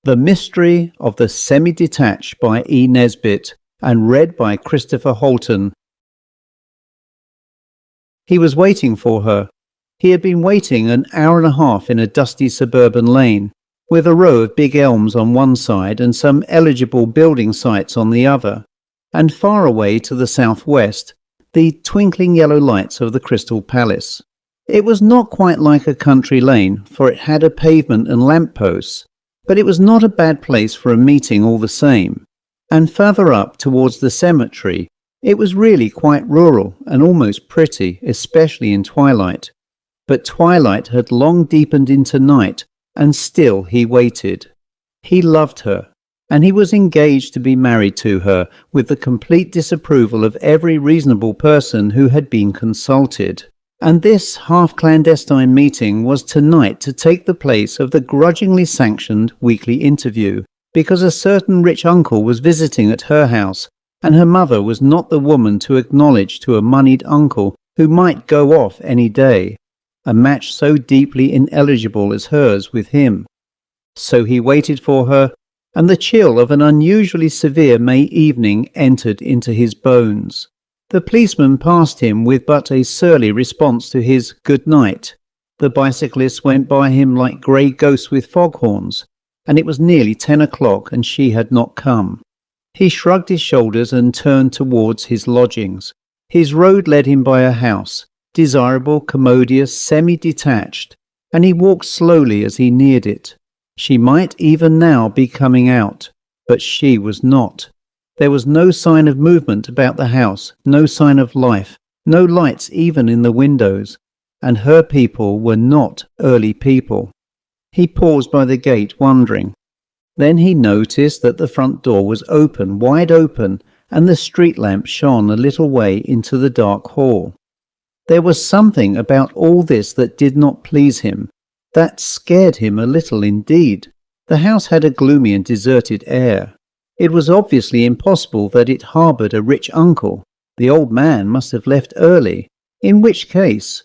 The Mystery of the Semi-detached by E. Nesbit and read by Christopher Halton. He was waiting for her. He had been waiting an hour and a half in a dusty suburban lane, with a row of big elms on one side and some eligible building sites on the other, and far away to the southwest, the twinkling yellow lights of the Crystal Palace. It was not quite like a country lane, for it had a pavement and lamp-posts, but it was not a bad place for a meeting all the same. And further up towards the cemetery, it was really quite rural and almost pretty, especially in twilight. But twilight had long deepened into night, and still he waited. He loved her, and he was engaged to be married to her, with the complete disapproval of every reasonable person who had been consulted. And this half-clandestine meeting was tonight to take the place of the grudgingly sanctioned weekly interview, because a certain rich uncle was visiting at her house, and her mother was not the woman to acknowledge to a moneyed uncle who might go off any day, a match so deeply ineligible as hers with him. So he waited for her, and the chill of an unusually severe May evening entered into his bones. The policeman passed him with but a surly response to his good night. The bicyclists went by him like grey ghosts with foghorns, and it was nearly 10 o'clock and she had not come. He shrugged his shoulders and turned towards his lodgings. His road led him by a house, desirable, commodious, semi-detached, and he walked slowly as he neared it. She might even now be coming out, but she was not. There was no sign of movement about the house, no sign of life, no lights even in the windows, and her people were not early people. He paused by the gate, wondering. Then he noticed that the front door was open, wide open, and the street lamp shone a little way into the dark hall. There was something about all this that did not please him, that scared him a little indeed. The house had a gloomy and deserted air. It was obviously impossible that it harboured a rich uncle. The old man must have left early, in which case...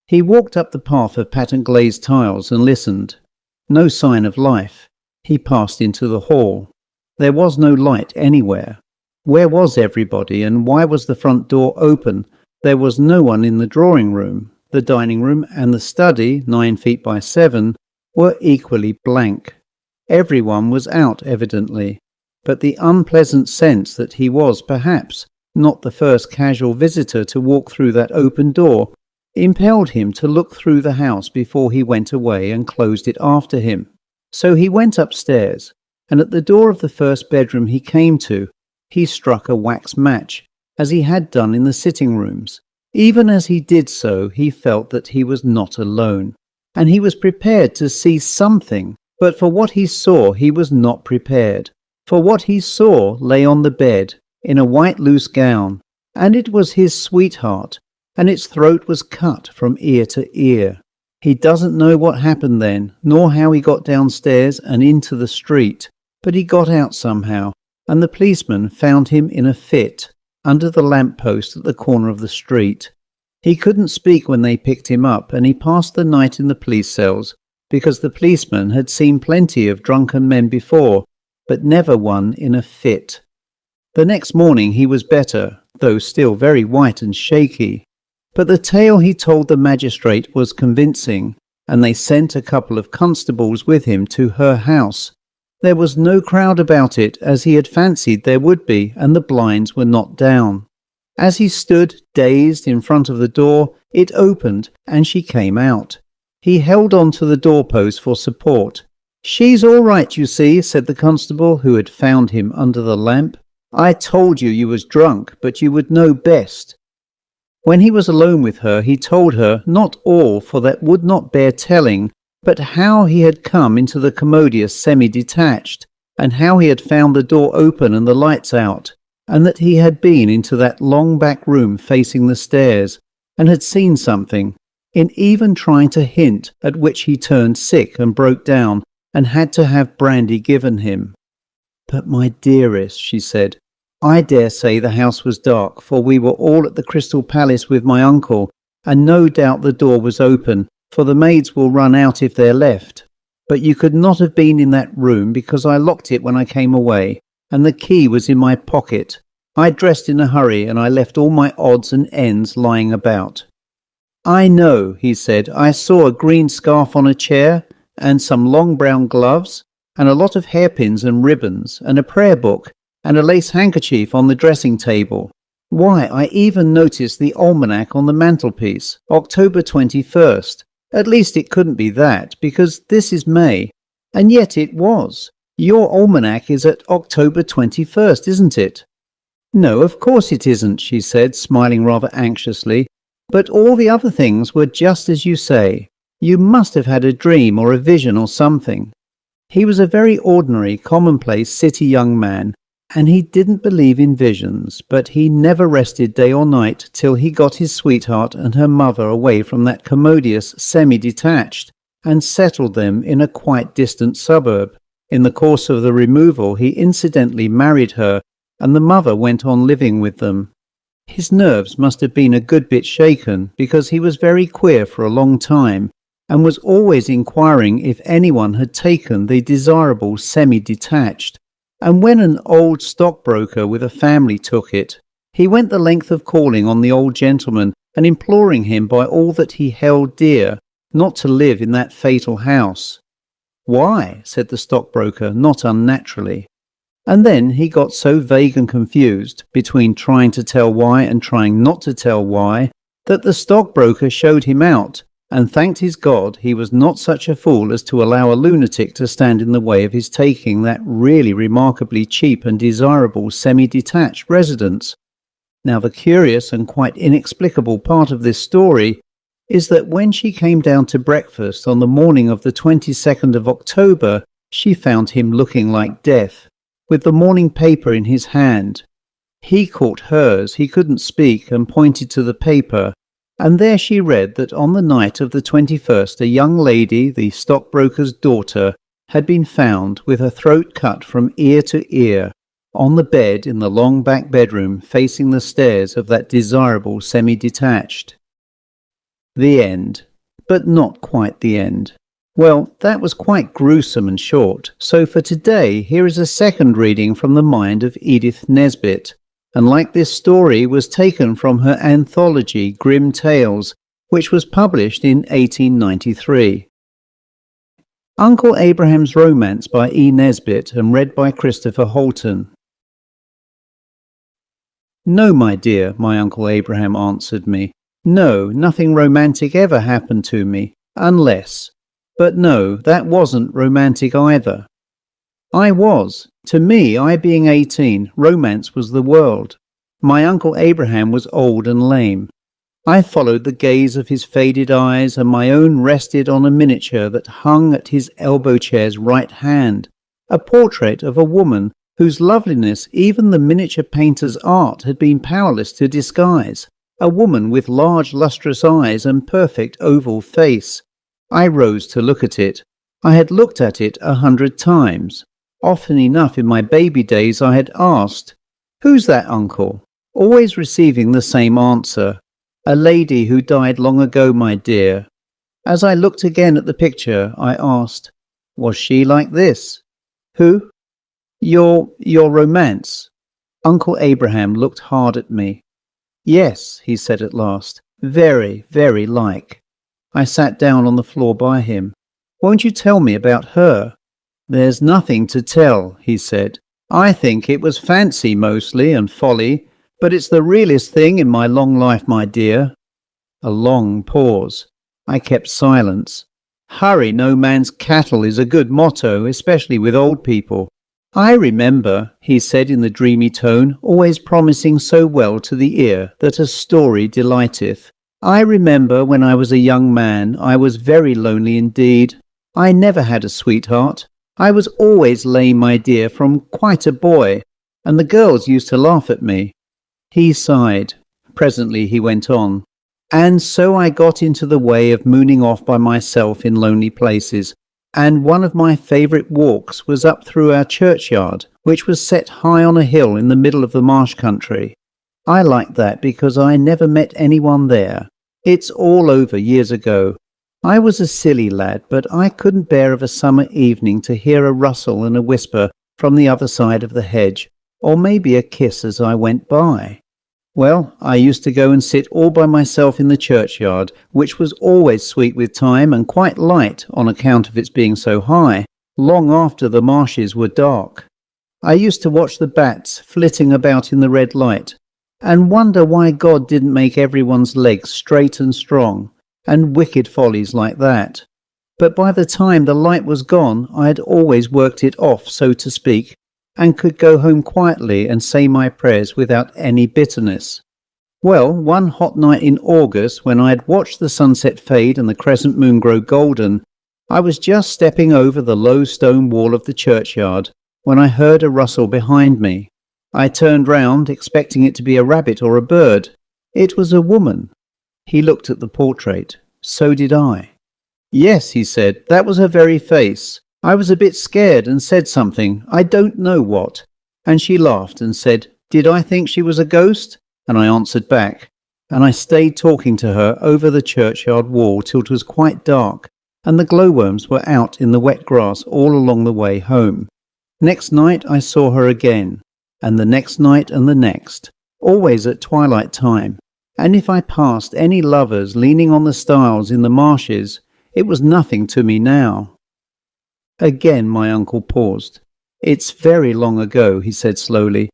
He walked up the path of patterned glazed tiles and listened. No sign of life. He passed into the hall. There was no light anywhere. Where was everybody, and why was the front door open? There was no one in the drawing room. The dining room and the study, 9 feet by 7, were equally blank. Everyone was out, evidently. But the unpleasant sense that he was, perhaps, not the first casual visitor to walk through that open door impelled him to look through the house before he went away and closed it after him. So he went upstairs, and at the door of the first bedroom he came to, he struck a wax match, as he had done in the sitting rooms. Even as he did so, he felt that he was not alone, and he was prepared to see something, but for what he saw he was not prepared. For what he saw lay on the bed, in a white loose gown, and it was his sweetheart, and its throat was cut from ear to ear. He doesn't know what happened then, nor how he got downstairs and into the street, but he got out somehow, and the policeman found him in a fit, under the lamp-post at the corner of the street. He couldn't speak when they picked him up, and he passed the night in the police cells, because the policeman had seen plenty of drunken men before, but never one in a fit. The next morning he was better, though still very white and shaky. But the tale he told the magistrate was convincing, and they sent a couple of constables with him to her house. There was no crowd about it, as he had fancied there would be, and the blinds were not down. As he stood, dazed, in front of the door, it opened, and she came out. He held on to the doorpost for support. "She's all right, you see," said the constable, who had found him under the lamp. "I told you you was drunk, but you would know best." When he was alone with her, he told her, not all, for that would not bear telling, but how he had come into the commodious semi-detached, and how he had found the door open and the lights out, and that he had been into that long back room facing the stairs, and had seen something, in even trying to hint at which he turned sick and broke down, and had to have brandy given him. "But my dearest," she said, "I dare say the house was dark, for we were all at the Crystal Palace with my uncle, and no doubt the door was open, for the maids will run out if they're left." But you could not have been in that room because I locked it when I came away, and the key was in my pocket. I dressed in a hurry and I left all my odds and ends lying about." "I know," he said. "I saw a green scarf on a chair, and some long brown gloves, and a lot of hairpins and ribbons, and a prayer book, and a lace handkerchief on the dressing table. Why, I even noticed the almanac on the mantelpiece, October 21st. At least it couldn't be that, because this is May. And yet it was. Your almanac is at October 21st, isn't it?" "No, of course it isn't," she said, smiling rather anxiously. "But all the other things were just as you say. You must have had a dream or a vision or something." He was a very ordinary, commonplace city young man, and he didn't believe in visions, but he never rested day or night till he got his sweetheart and her mother away from that commodious semi-detached and settled them in a quite distant suburb. In the course of the removal he incidentally married her, and the mother went on living with them. His nerves must have been a good bit shaken, because he was very queer for a long time, and was always inquiring if anyone had taken the desirable semi-detached. And when an old stockbroker with a family took it, he went the length of calling on the old gentleman and imploring him by all that he held dear not to live in that fatal house. "Why?" said the stockbroker, not unnaturally. And then he got so vague and confused, between trying to tell why and trying not to tell why, that the stockbroker showed him out, and thanked his God he was not such a fool as to allow a lunatic to stand in the way of his taking that really remarkably cheap and desirable semi-detached residence. Now the curious and quite inexplicable part of this story is that when she came down to breakfast on the morning of the 22nd of October, she found him looking like death, with the morning paper in his hand. He caught hers, he couldn't speak, and pointed to the paper, and there she read that on the night of the 21st a young lady, the stockbroker's daughter, had been found with her throat cut from ear to ear, on the bed in the long back bedroom facing the stairs of that desirable semi-detached. The end. But not quite the end. Well, that was quite gruesome and short, so for today here is a second reading from the mind of Edith Nesbit, and like this story was taken from her anthology Grim Tales, which was published in 1893. Uncle Abraham's Romance by E. Nesbit and read by Christopher Halton. "No, my dear," my Uncle Abraham answered me. "No, nothing romantic ever happened to me, unless... But no, that wasn't romantic either. I was. To me, I being 18, romance was the world. My Uncle Abraham was old and lame. I followed the gaze of his faded eyes, and my own rested on a miniature that hung at his elbow chair's right hand, a portrait of a woman whose loveliness even the miniature painter's art had been powerless to disguise, a woman with large lustrous eyes and perfect oval face. I rose to look at it. I had looked at it 100 times. Often enough in my baby days I had asked, 'Who's that, uncle?' always receiving the same answer, 'A lady who died long ago, my dear.' As I looked again at the picture, I asked, 'Was she like this?' 'Who?' Your romance." Uncle Abraham looked hard at me. "Yes," he said at last, "very, very like." I sat down on the floor by him. "Won't you tell me about her?" "There's nothing to tell," he said. "I think it was fancy mostly and folly, but it's the realest thing in my long life, my dear." A long pause. I kept silence. "Hurry no man's cattle is a good motto, especially with old people. I remember," he said in the dreamy tone, always promising so well to the ear that a story delighteth. "I remember when I was a young man, I was very lonely indeed. I never had a sweetheart. I was always lame, my dear, from quite a boy, and the girls used to laugh at me." He sighed. Presently he went on. "And so I got into the way of mooning off by myself in lonely places, and one of my favourite walks was up through our churchyard, which was set high on a hill in the middle of the marsh country. I liked that because I never met anyone there. It's all over years ago. I was a silly lad, but I couldn't bear of a summer evening to hear a rustle and a whisper from the other side of the hedge, or maybe a kiss as I went by. Well, I used to go and sit all by myself in the churchyard, which was always sweet with thyme and quite light on account of its being so high, long after the marshes were dark. I used to watch the bats flitting about in the red light, and wonder why God didn't make everyone's legs straight and strong, and wicked follies like that. But by the time the light was gone, I had always worked it off, so to speak, and could go home quietly and say my prayers without any bitterness. Well, one hot night in August, when I had watched the sunset fade and the crescent moon grow golden, I was just stepping over the low stone wall of the churchyard when I heard a rustle behind me. I turned round, expecting it to be a rabbit or a bird. It was a woman. He looked at the portrait. So did I. Yes, he said, that was her very face. I was a bit scared and said something, I don't know what. And she laughed and said, did I think she was a ghost? And I answered back. And I stayed talking to her over the churchyard wall till it was quite dark, and the glowworms were out in the wet grass all along the way home. Next night I saw her again, and the next night and the next, always at twilight time. And if I passed any lovers leaning on the stiles in the marshes, it was nothing to me now. Again my uncle paused. It's very long ago, he said slowly,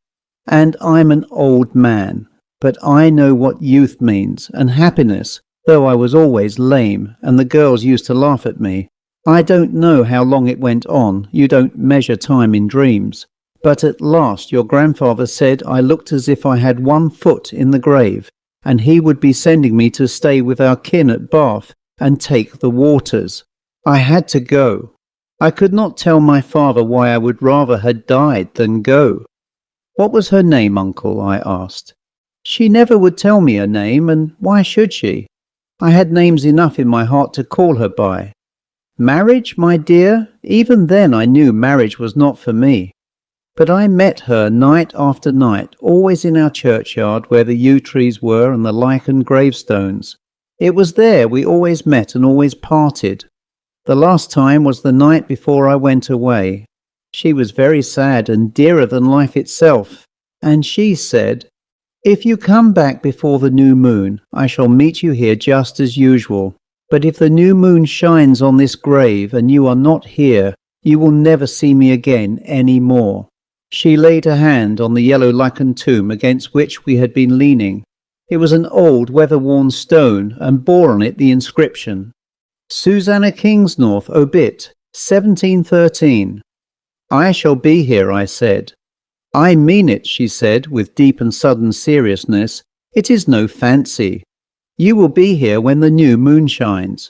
and I'm an old man, but I know what youth means, and happiness, though I was always lame, and the girls used to laugh at me. I don't know how long it went on, you don't measure time in dreams, but at last your grandfather said I looked as if I had 1 foot in the grave, and he would be sending me to stay with our kin at Bath and take the waters. I had to go. I could not tell my father why I would rather had died than go. What was her name, uncle? I asked. She never would tell me her name, and why should she? I had names enough in my heart to call her by. Marriage, my dear? Even then I knew marriage was not for me. But I met her night after night, always in our churchyard where the yew trees were and the lichened gravestones. It was there we always met and always parted. The last time was the night before I went away. She was very sad and dearer than life itself, and she said, if you come back before the new moon, I shall meet you here just as usual. But if the new moon shines on this grave and you are not here, you will never see me again any more. She laid a hand on the yellow lichened tomb against which we had been leaning. It was an old weather-worn stone, and bore on it the inscription, Susanna Kingsnorth, obit, 1713. I shall be here, I said. I mean it, she said, with deep and sudden seriousness. It is no fancy. You will be here when the new moon shines.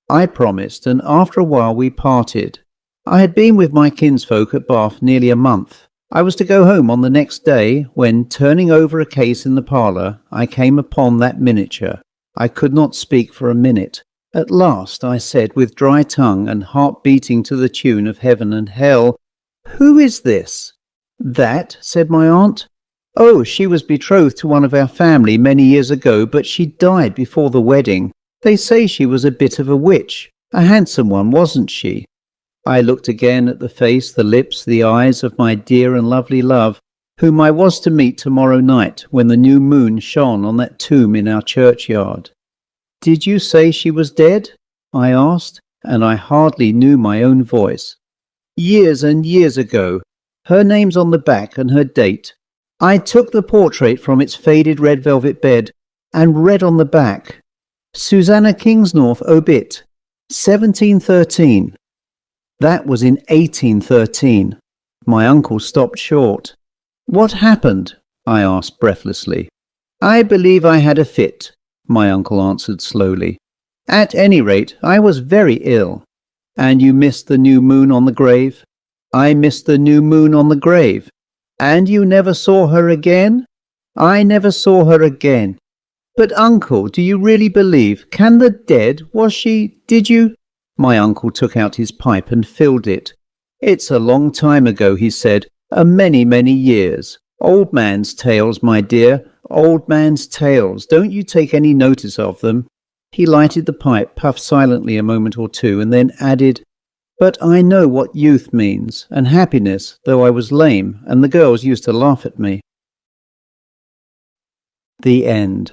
I promised, and after a while we parted. I had been with my kinsfolk at Bath nearly a month. I was to go home on the next day, when, turning over a case in the parlour, I came upon that miniature. I could not speak for a minute. At last I said with dry tongue and heart beating to the tune of heaven and hell, who is this? That, said my aunt. Oh, she was betrothed to one of our family many years ago, but she died before the wedding. They say she was a bit of a witch. A handsome one, wasn't she? I looked again at the face, the lips, the eyes of my dear and lovely love, whom I was to meet tomorrow night when the new moon shone on that tomb in our churchyard. Did you say she was dead? I asked, and I hardly knew my own voice. Years and years ago. Her name's on the back and her date. I took the portrait from its faded red velvet bed and read on the back, Susanna Kingsnorth, obit, 1713. That was in 1813. My uncle stopped short. What happened? I asked breathlessly. I believe I had a fit, my uncle answered slowly. At any rate, I was very ill. And you missed the new moon on the grave? I missed the new moon on the grave. And you never saw her again? I never saw her again. But, uncle, do you really believe? Can the dead? Was she? Did you? My uncle took out his pipe and filled it. It's a long time ago, he said, a many, many years. Old man's tales, my dear, old man's tales. Don't you take any notice of them. He lighted the pipe, puffed silently a moment or two, and then added, "But I know what youth means, and happiness, though I was lame, and the girls used to laugh at me." The end.